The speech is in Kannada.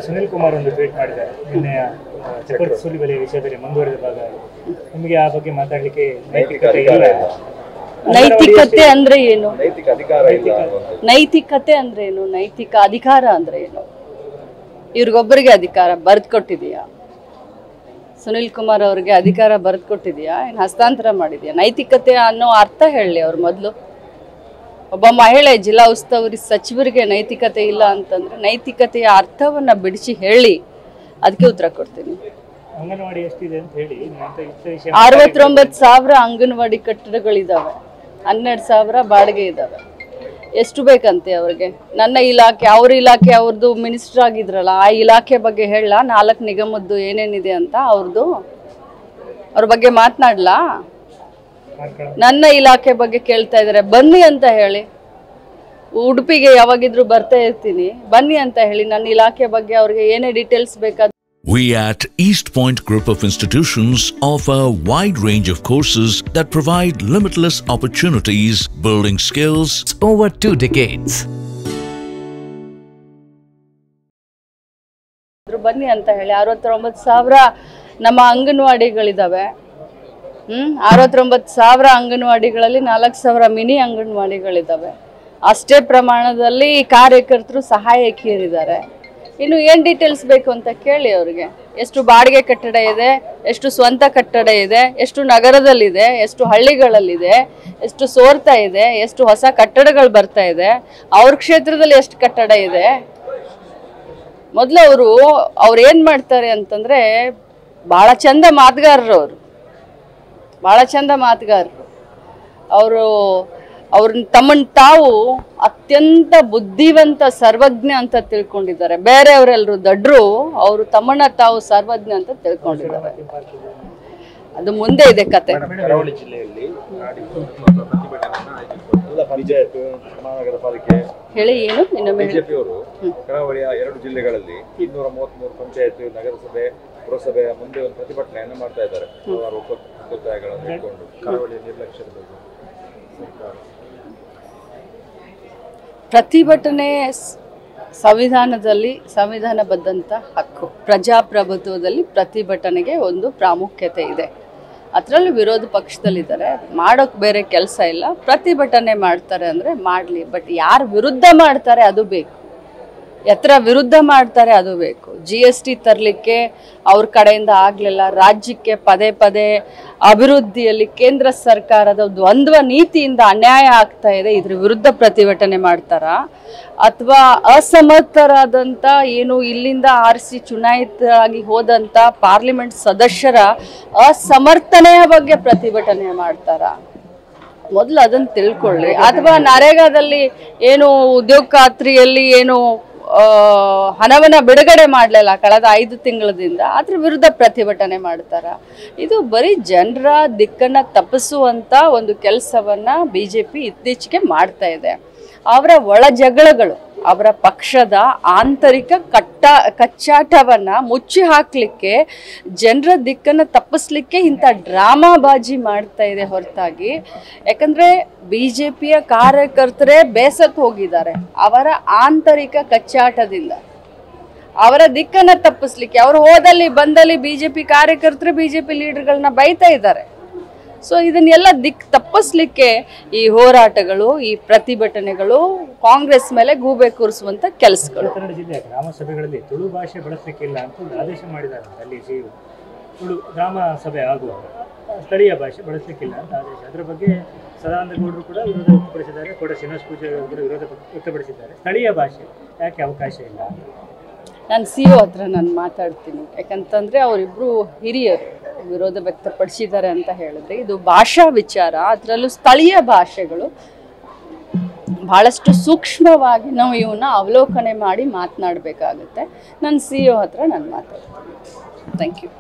ಸುನಿಲ್ ಕುಮಾರ್ ಒಂದು ಟ್ವೀಟ್ ಮಾಡಿದ್ದಾರೆ ನಿನ್ನೆ ಚಕ್ರವರ್ತಿ ಸೂಲಿಬೆಲೆ ವಿಷಯದಲ್ಲಿ ಮುಂದುವರೆದ ಭಾಗ. ನಿಮಗೆ ಆ ಬಗ್ಗೆ ಮಾತಾಡಲಿಕ್ಕೆ ನೈತಿಕತೆ ಇಲ್ಲ. ನೈತಿಕತೆ ಅಂದ್ರೆ ಏನು? ನೈತಿಕತೆ ಅಂದ್ರೆ ಏನು? ನೈತಿಕ ಅಧಿಕಾರ ಅಂದ್ರೆ ಏನು? ಇವ್ರಿಗೊಬ್ಬರಿಗೆ ಅಧಿಕಾರ ಬರೆದು ಕೊಟ್ಟಿದೆಯಾ? ಸುನಿಲ್ ಕುಮಾರ್ ಅವ್ರಿಗೆ ಅಧಿಕಾರ ಬರೆದು ಕೊಟ್ಟಿದೆಯಾ? ಏನು ಹಸ್ತಾಂತರ ಮಾಡಿದ್ಯಾ? ನೈತಿಕತೆ ಅನ್ನೋ ಅರ್ಥ ಹೇಳಿ ಅವ್ರು ಮೊದಲು. ಒಬ್ಬ ಮಹಿಳೆ ಜಿಲ್ಲಾ ಉಸ್ತುವಾರಿ ಸಚಿವರಿಗೆ ನೈತಿಕತೆ ಇಲ್ಲ ಅಂತಂದ್ರೆ ನೈತಿಕತೆಯ ಅರ್ಥವನ್ನ ಬಿಡಿಸಿ ಹೇಳಿ, ಅದಕ್ಕೆ ಉತ್ತರ ಕೊಡ್ತೀನಿ. ಅಂಗನವಾಡಿ ಎಷ್ಟಿದೆ ಅಂತ ಹೇಳಿ. 69,000 ಅಂಗನವಾಡಿ ಕಟ್ಟಡಗಳಿದಾವೆ, 12,000 ಬಾಡಿಗೆ ಇದಾವೆ. ಎಷ್ಟು ಬೇಕಂತೆ ಅವ್ರಿಗೆ? ನನ್ನ ಇಲಾಖೆ, ಅವ್ರ ಇಲಾಖೆ, ಅವ್ರದ್ದು ಮಿನಿಸ್ಟರ್ ಆಗಿದ್ರಲ್ಲ, ಆ ಇಲಾಖೆ ಬಗ್ಗೆ ಹೇಳ. 4 ನಿಗಮದ್ದು ಏನೇನಿದೆ ಅಂತ ಅವ್ರ ಬಗ್ಗೆ ಮಾತನಾಡ್ಲಾ? ನನ್ನ ಇಲಾಖೆ ಬಗ್ಗೆ ಕೇಳ್ತಾ ಇದ್ದಾರೆ, ಬನ್ನಿ ಅಂತ ಹೇಳಿ. ಉಡುಪಿಗೆ ಯಾವಾಗಿದ್ರು ಬರ್ತಾ ಇರ್ತೀನಿ, ಬನ್ನಿ ಅಂತ ಹೇಳಿ. ನನ್ನ ಇಲಾಖೆ ಬಗ್ಗೆ ಅವ್ರಿಗೆ ಏನೇ ಡೀಟೇಲ್ಸ್ ಬೇಕಾದ. We at East Point Group of Institutions offer a wide range of courses that provide limitless opportunities, building skills over 2 decades. ಬನ್ನಿ ಅಂತ ಹೇಳಿ. 69,000 ನಮ್ಮ ಅಂಗನವಾಡಿಗಳಿದಾವೆ. 69,000 ಅಂಗನವಾಡಿಗಳಲ್ಲಿ 4,000 ಮಿನಿ ಅಂಗನವಾಡಿಗಳಿದಾವೆ. ಅಷ್ಟೇ ಪ್ರಮಾಣದಲ್ಲಿ ಕಾರ್ಯಕರ್ತರು ಸಹಾಯಕಿಯರಿದ್ದಾರೆ. ಇನ್ನು ಏನು ಡೀಟೇಲ್ಸ್ ಬೇಕು ಅಂತ ಕೇಳಿ ಅವ್ರಿಗೆ. ಎಷ್ಟು ಬಾಡಿಗೆ ಕಟ್ಟಡ ಇದೆ, ಎಷ್ಟು ಸ್ವಂತ ಕಟ್ಟಡ ಇದೆ, ಎಷ್ಟು ನಗರದಲ್ಲಿದೆ, ಎಷ್ಟು ಹಳ್ಳಿಗಳಲ್ಲಿದೆ, ಎಷ್ಟು ಸೋರ್ತಾ ಇದೆ, ಎಷ್ಟು ಹೊಸ ಕಟ್ಟಡಗಳು ಬರ್ತಾ ಇದೆ, ಅವ್ರ ಕ್ಷೇತ್ರದಲ್ಲಿ ಎಷ್ಟು ಕಟ್ಟಡ ಇದೆ. ಮೊದಲು ಅವ್ರು ಏನು ಮಾಡ್ತಾರೆ ಅಂತಂದರೆ, ಭಾಳ ಚಂದ ಮಾತುಗಾರರು ಭಾಳ ಚಂದ ಮಾತುಗಾರರು. ಅವ್ರ ತಮ್ಮನ್ನು ತಾವು ಅತ್ಯಂತ ಬುದ್ಧಿವಂತ ಸರ್ವಜ್ಞ ಅಂತ ತಿಳ್ಕೊಂಡಿದ್ದಾರೆ. ಬೇರೆಯವರೆಲ್ಲರೂ ದಡ್ರು, ಅವರು ತಮ್ಮನ್ನ ತಾವು ಸರ್ವಜ್ಞ ಅಂತ ತಿಳ್ಕೊಂಡಿದ್ದಾರೆ. ಅದು ಮುಂದೆ ಇದೆ ಕತೆ. ಕರಾವಳಿ ಜಿಲ್ಲೆಯಲ್ಲಿ ಹೇಳಿ, ಏನು ಇನ್ನೊಮ್ಮೆ? ಬಿಜೆಪಿಯವರು ಕರಾವಳಿಯ 2 ಜಿಲ್ಲೆಗಳಲ್ಲಿ 233 ಪಂಚಾಯತ್, ನಗರಸಭೆ, ಪುರಸಭೆಯ ಮುಂದೆ ಒಂದು ಪ್ರತಿಭಟನೆಯನ್ನು ಮಾಡ್ತಾ ಇದ್ದಾರೆ. ಒತ್ತಾಯಗಳನ್ನು ಇಟ್ಕೊಂಡು ಕರಾವಳಿಯ ನಿರ್ಲಕ್ಷ್ಯದ ಬಗ್ಗೆ ಸರ್ಕಾರ ಪ್ರತಿಭಟನೆ ಸಂವಿಧಾನದಲ್ಲಿ ಸಂವಿಧಾನಬದ್ಧಂತ ಹಕ್ಕು. ಪ್ರಜಾಪ್ರಭುತ್ವದಲ್ಲಿ ಪ್ರತಿಭಟನೆಗೆ ಒಂದು ಪ್ರಾಮುಖ್ಯತೆ ಇದೆ. ಅದರಲ್ಲೂ ವಿರೋಧ ಪಕ್ಷದಲ್ಲಿದ್ದಾರೆ, ಮಾಡೋಕ್ಕೆ ಬೇರೆ ಕೆಲಸ ಇಲ್ಲ, ಪ್ರತಿಭಟನೆ ಮಾಡ್ತಾರೆ ಅಂದರೆ ಮಾಡಲಿ. ಬಟ್ ಯಾರು ವಿರುದ್ಧ ಮಾಡ್ತಾರೆ ಅದು ಬೇಕು, ಎತ್ತರ ವಿರುದ್ಧ ಮಾಡ್ತಾರೆ ಅದು ಬೇಕು. GST ತರಲಿಕ್ಕೆ ಅವ್ರ ಕಡೆಯಿಂದ ಆಗಲಿಲ್ಲ. ರಾಜ್ಯಕ್ಕೆ ಪದೇ ಪದೇ ಅಭಿವೃದ್ಧಿಯಲ್ಲಿ ಕೇಂದ್ರ ಸರ್ಕಾರದ ದ್ವಂದ್ವ ನೀತಿಯಿಂದ ಅನ್ಯಾಯ ಆಗ್ತಾ ಇದೆ, ಇದ್ರ ವಿರುದ್ಧ ಪ್ರತಿಭಟನೆ ಮಾಡ್ತಾರಾ? ಅಥವಾ ಅಸಮರ್ಥರಾದಂಥ, ಏನು ಇಲ್ಲಿಂದ ಆರಿಸಿ ಚುನಾಯಿತರಾಗಿ ಹೋದಂಥ ಪಾರ್ಲಿಮೆಂಟ್ ಸದಸ್ಯರ ಅಸಮರ್ಥನೆಯ ಬಗ್ಗೆ ಪ್ರತಿಭಟನೆ ಮಾಡ್ತಾರಾ? ಮೊದಲು ಅದನ್ನು ತಿಳ್ಕೊಳ್ಳಿ. ಅಥವಾ ನರೇಗಾದಲ್ಲಿ ಏನು ಉದ್ಯೋಗ ಖಾತ್ರಿಯಲ್ಲಿ ಏನು ಹಣವನ್ನು ಬಿಡುಗಡೆ ಮಾಡಲಿಲ್ಲ ಕಳೆದ 5 ತಿಂಗಳದಿಂದ, ಅದ್ರ ವಿರುದ್ಧ ಪ್ರತಿಭಟನೆ ಮಾಡ್ತಾರ? ಇದು ಬರೀ ಜನರ ದಿಕ್ಕನ್ನು ತಪ್ಪಿಸುವಂಥ ಒಂದು ಕೆಲಸವನ್ನು BJP ಇತ್ತೀಚೆಗೆ ಮಾಡ್ತಾ ಇದೆ. ಅವರ ಒಳ ಜಗಳಗಳು, ಅವರ ಪಕ್ಷದ ಆಂತರಿಕ ಕಚ್ಚಾಟವನ್ನು ಮುಚ್ಚಿ ಹಾಕಲಿಕ್ಕೆ, ಜನರ ದಿಕ್ಕನ್ನು ತಪ್ಪಿಸ್ಲಿಕ್ಕೆ ಇಂಥ ಡ್ರಾಮಾಬಾಜಿ ಮಾಡ್ತಾ ಇದೆ ಹೊರತಾಗಿ. ಯಾಕಂದರೆ BJPಯ ಕಾರ್ಯಕರ್ತರೇ ಬೇಸತ್ತು ಹೋಗಿದ್ದಾರೆ ಅವರ ಆಂತರಿಕ ಕಚ್ಚಾಟದಿಂದ. ಅವರ ದಿಕ್ಕನ್ನು ತಪ್ಪಿಸ್ಲಿಕ್ಕೆ ಅವರು ಹೋದಲ್ಲಿ ಬಂದಲ್ಲಿ BJP ಕಾರ್ಯಕರ್ತರು BJP ಲೀಡರ್ಗಳನ್ನ ಬೈತಾ ಇದ್ದಾರೆ. ಸೊ ಇದನ್ನೆಲ್ಲ ತಪ್ಪಿಸ್ಲಿಕ್ಕೆ ಈ ಹೋರಾಟಗಳು, ಈ ಪ್ರತಿಭಟನೆಗಳು ಕಾಂಗ್ರೆಸ್ ಮೇಲೆ ಗೂಬೆ ಕೂರಿಸುವಂತ ಕೆಲಸಗಳು. ಕನ್ನಡ ಜಿಲ್ಲೆಯ ಗ್ರಾಮ ಸಭೆಗಳಲ್ಲಿ ತುಳು ಭಾಷೆ ಬಳಸಲಿಕ್ಕಿಲ್ಲ ಅಂತ ಒಂದು ಆದೇಶ ಮಾಡಿದ್ದಾರೆ. ಅಲ್ಲಿ ತುಳು ಗ್ರಾಮ ಸಭೆ ಆಗುವಾಗ ಸ್ಥಳೀಯ ಭಾಷೆ ಬಳಸಲಿಕ್ಕಿಲ್ಲ ಅಂತ ಆದೇಶ. ಅದರ ಬಗ್ಗೆ ಸದಾನಂದ ಗೌಡರು ಕೂಡ ವಿರೋಧ ವ್ಯಕ್ತಪಡಿಸಿದ್ದಾರೆ, ಕೂಡ ಶ್ರೀನಿವಾಸ ಪೂಜಾರಿ ಕೂಡ ವಿರೋಧ ವ್ಯಕ್ತಪಡಿಸಿದ್ದಾರೆ. ಸ್ಥಳೀಯ ಭಾಷೆ ಯಾಕೆ ಅವಕಾಶ ಇಲ್ಲ? ನಾನು CEO ಹತ್ರ ನಾನು ಮಾತಾಡ್ತೀನಿ. ಯಾಕಂತಂದರೆ ಅವರಿಬ್ಬರು ಹಿರಿಯರು ವಿರೋಧ ವ್ಯಕ್ತಪಡಿಸಿದ್ದಾರೆ ಅಂತ ಹೇಳಿದ್ರೆ ಇದು ಭಾಷಾ ವಿಚಾರ. ಅದರಲ್ಲೂ ಸ್ಥಳೀಯ ಭಾಷೆಗಳು ಭಾಳಷ್ಟು ಸೂಕ್ಷ್ಮವಾಗಿ ನಾವು ಇವನ್ನ ಅವಲೋಕನೆ ಮಾಡಿ ಮಾತನಾಡಬೇಕಾಗುತ್ತೆ. ನಾನು CEO ಹತ್ರ ನಾನು ಮಾತಾಡ್ತೀನಿ. Thank you.